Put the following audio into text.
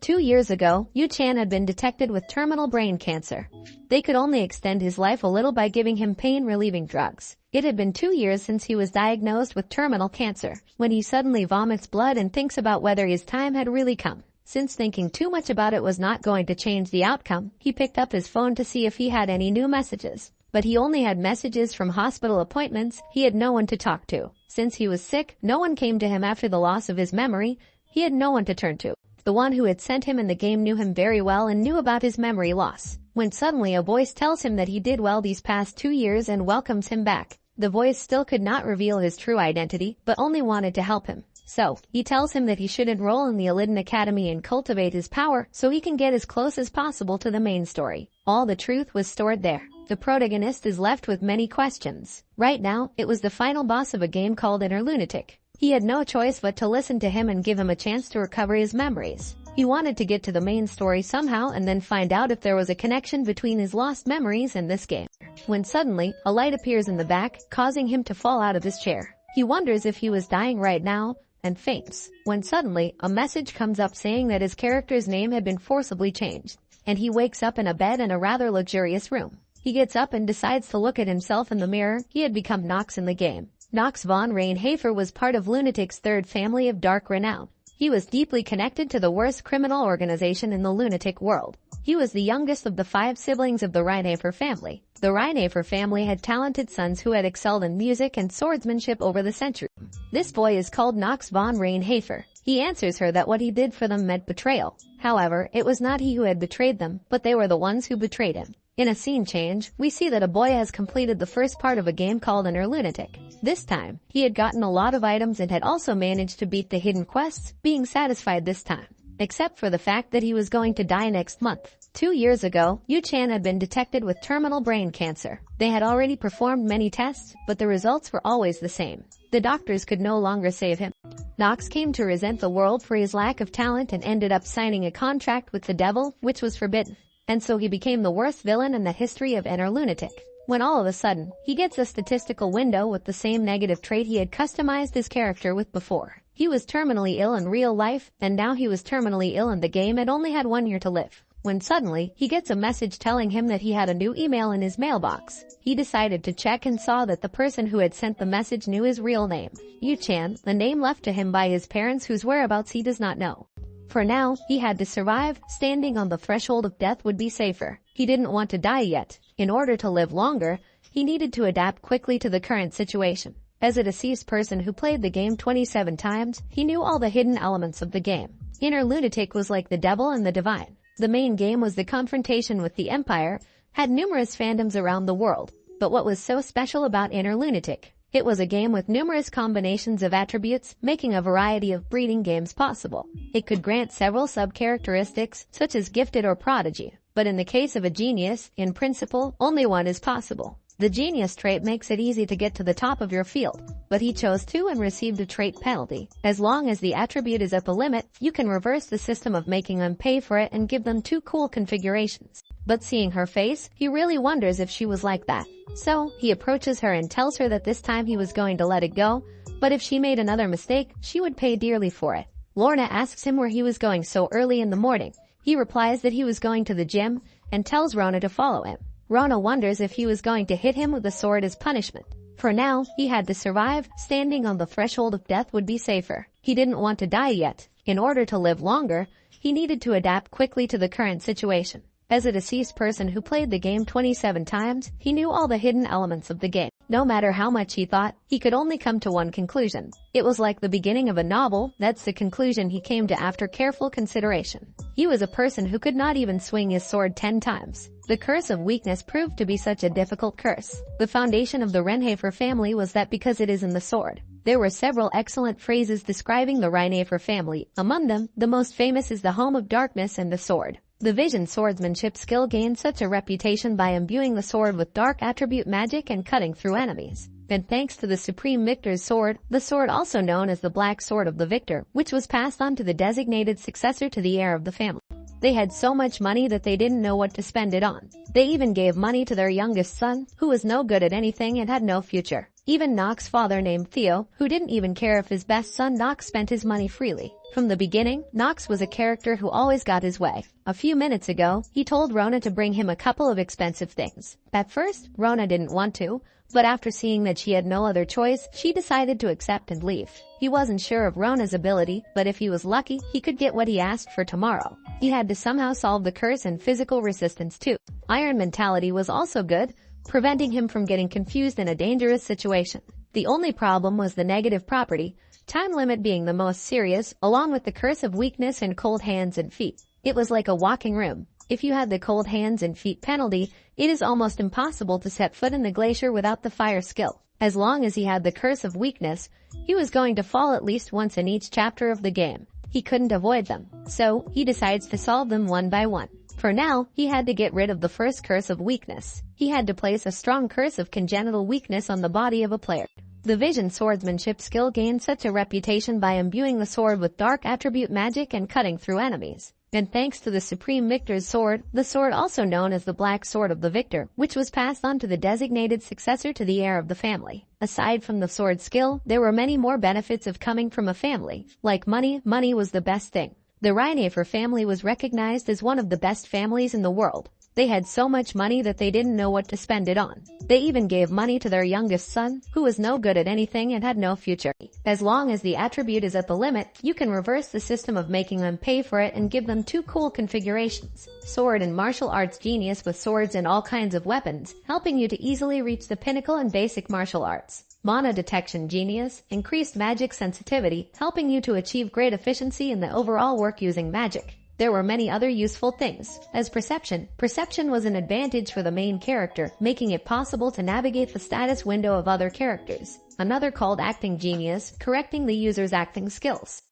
2 years ago, Yu-chan had been detected with terminal brain cancer. They could only extend his life a little by giving him pain-relieving drugs. It had been 2 years since he was diagnosed with terminal cancer, when he suddenly vomits blood and thinks about whether his time had really come. Since thinking too much about it was not going to change the outcome, he picked up his phone to see if he had any new messages. But he only had messages from hospital appointments. He had no one to talk to. Since he was sick, no one came to him after the loss of his memory. He had no one to turn to. The one who had sent him in the game knew him very well and knew about his memory loss. When suddenly a voice tells him that he did well these past 2 years and welcomes him back. The voice still could not reveal his true identity, but only wanted to help him. So, he tells him that he should enroll in the Eliden Academy and cultivate his power so he can get as close as possible to the main story. All the truth was stored there. The protagonist is left with many questions. Right now, it was the final boss of a game called Lunatic. He had no choice but to listen to him and give him a chance to recover his memories. He wanted to get to the main story somehow and then find out if there was a connection between his lost memories and this game. When suddenly, a light appears in the back, causing him to fall out of his chair. He wonders if he was dying right now, and faints. When suddenly, a message comes up saying that his character's name had been forcibly changed, and he wakes up in a bed in a rather luxurious room. He gets up and decides to look at himself in the mirror. He had become Nox in the game. Nox von Reinhafer was part of Lunatic's third family of dark renown. He was deeply connected to the worst criminal organization in the lunatic world. He was the youngest of the 5 siblings of the Reinhafer family. The Reinhafer family had talented sons who had excelled in music and swordsmanship over the centuries. This boy is called Nox von Reinhafer. He answers her that what he did for them meant betrayal. However, it was not he who had betrayed them, but they were the ones who betrayed him. In a scene change, we see that a boy has completed the first part of a game called Lunatic. This time, he had gotten a lot of items and had also managed to beat the hidden quests, being satisfied this time. Except for the fact that he was going to die next month. 2 years ago, Yu-chan had been detected with terminal brain cancer. They had already performed many tests, but the results were always the same. The doctors could no longer save him. Nox came to resent the world for his lack of talent and ended up signing a contract with the devil, which was forbidden. And so he became the worst villain in the history of Lunatic. When all of a sudden, he gets a statistical window with the same negative trait he had customized his character with before. He was terminally ill in real life, and now he was terminally ill in the game and only had 1 year to live. When suddenly, he gets a message telling him that he had a new email in his mailbox. He decided to check and saw that the person who had sent the message knew his real name. Yu-chan, the name left to him by his parents whose whereabouts he does not know. For now, he had to survive. Standing on the threshold of death would be safer. He didn't want to die yet. In order to live longer, he needed to adapt quickly to the current situation. As a deceased person who played the game 27 times, he knew all the hidden elements of the game. Lunatic was like the devil and the divine. The main game was the confrontation with the Empire, had numerous fandoms around the world. But what was so special about Lunatic? It was a game with numerous combinations of attributes, making a variety of breeding games possible. It could grant several sub-characteristics, such as gifted or prodigy. But in the case of a genius, in principle, only one is possible. The genius trait makes it easy to get to the top of your field, but he chose 2 and received a trait penalty. As long as the attribute is at the limit, you can reverse the system of making them pay for it and give them 2 cool configurations. But seeing her face, he really wonders if she was like that. So, he approaches her and tells her that this time he was going to let it go, but if she made another mistake, she would pay dearly for it. Lorna asks him where he was going so early in the morning. He replies that he was going to the gym, and tells Rona to follow him. Rona wonders if he was going to hit him with a sword as punishment. For now, he had to survive. Standing on the threshold of death would be safer. He didn't want to die yet. In order to live longer, he needed to adapt quickly to the current situation. As a deceased person who played the game 27 times, he knew all the hidden elements of the game. No matter how much he thought, he could only come to one conclusion. It was like the beginning of a novel. That's the conclusion he came to after careful consideration. He was a person who could not even swing his sword 10 times. The curse of weakness proved to be such a difficult curse. The foundation of the Reinhafer family was that because it is in the sword. There were several excellent phrases describing the Reinhafer family. Among them, the most famous is the home of darkness and the sword. The vision swordsmanship skill gained such a reputation by imbuing the sword with dark attribute magic and cutting through enemies. And thanks to the Supreme Victor's sword, the sword also known as the Black Sword of the Victor, which was passed on to the designated successor to the heir of the family. They had so much money that they didn't know what to spend it on. They even gave money to their youngest son, who was no good at anything and had no future. Even Nox's father named Theo, who didn't even care if his best son Nox spent his money freely. From the beginning, Nox was a character who always got his way. A few minutes ago, he told Rona to bring him a couple of expensive things. At first, Rona didn't want to, but after seeing that she had no other choice, she decided to accept and leave. He wasn't sure of Rona's ability, but if he was lucky, he could get what he asked for tomorrow. He had to somehow solve the curse and physical resistance too. Iron mentality was also good, preventing him from getting confused in a dangerous situation. The only problem was the negative property, time limit being the most serious, along with the curse of weakness and cold hands and feet. It was like a walking room. If you had the cold hands and feet penalty, it is almost impossible to set foot in the glacier without the fire skill. As long as he had the curse of weakness, he was going to fall at least once in each chapter of the game. He couldn't avoid them, so he decides to solve them one by one. For now, he had to get rid of the first curse of weakness. He had to place a strong curse of congenital weakness on the body of a player. The vision swordsmanship skill gained such a reputation by imbuing the sword with dark attribute magic and cutting through enemies. And thanks to the Supreme Victor's sword, the sword also known as the Black Sword of the Victor, which was passed on to the designated successor to the heir of the family. Aside from the sword skill, there were many more benefits of coming from a family. Like money was the best thing. The Reincarnating family was recognized as one of the best families in the world. They had so much money that they didn't know what to spend it on. They even gave money to their youngest son, who was no good at anything and had no future. As long as the attribute is at the limit, you can reverse the system of making them pay for it and give them two cool configurations. Sword and martial arts genius with swords and all kinds of weapons, helping you to easily reach the pinnacle in basic martial arts. Mana detection genius, increased magic sensitivity, helping you to achieve great efficiency in the overall work using magic. There were many other useful things, as perception. Perception was an advantage for the main character, making it possible to navigate the status window of other characters. Another called acting genius, correcting the user's acting skills.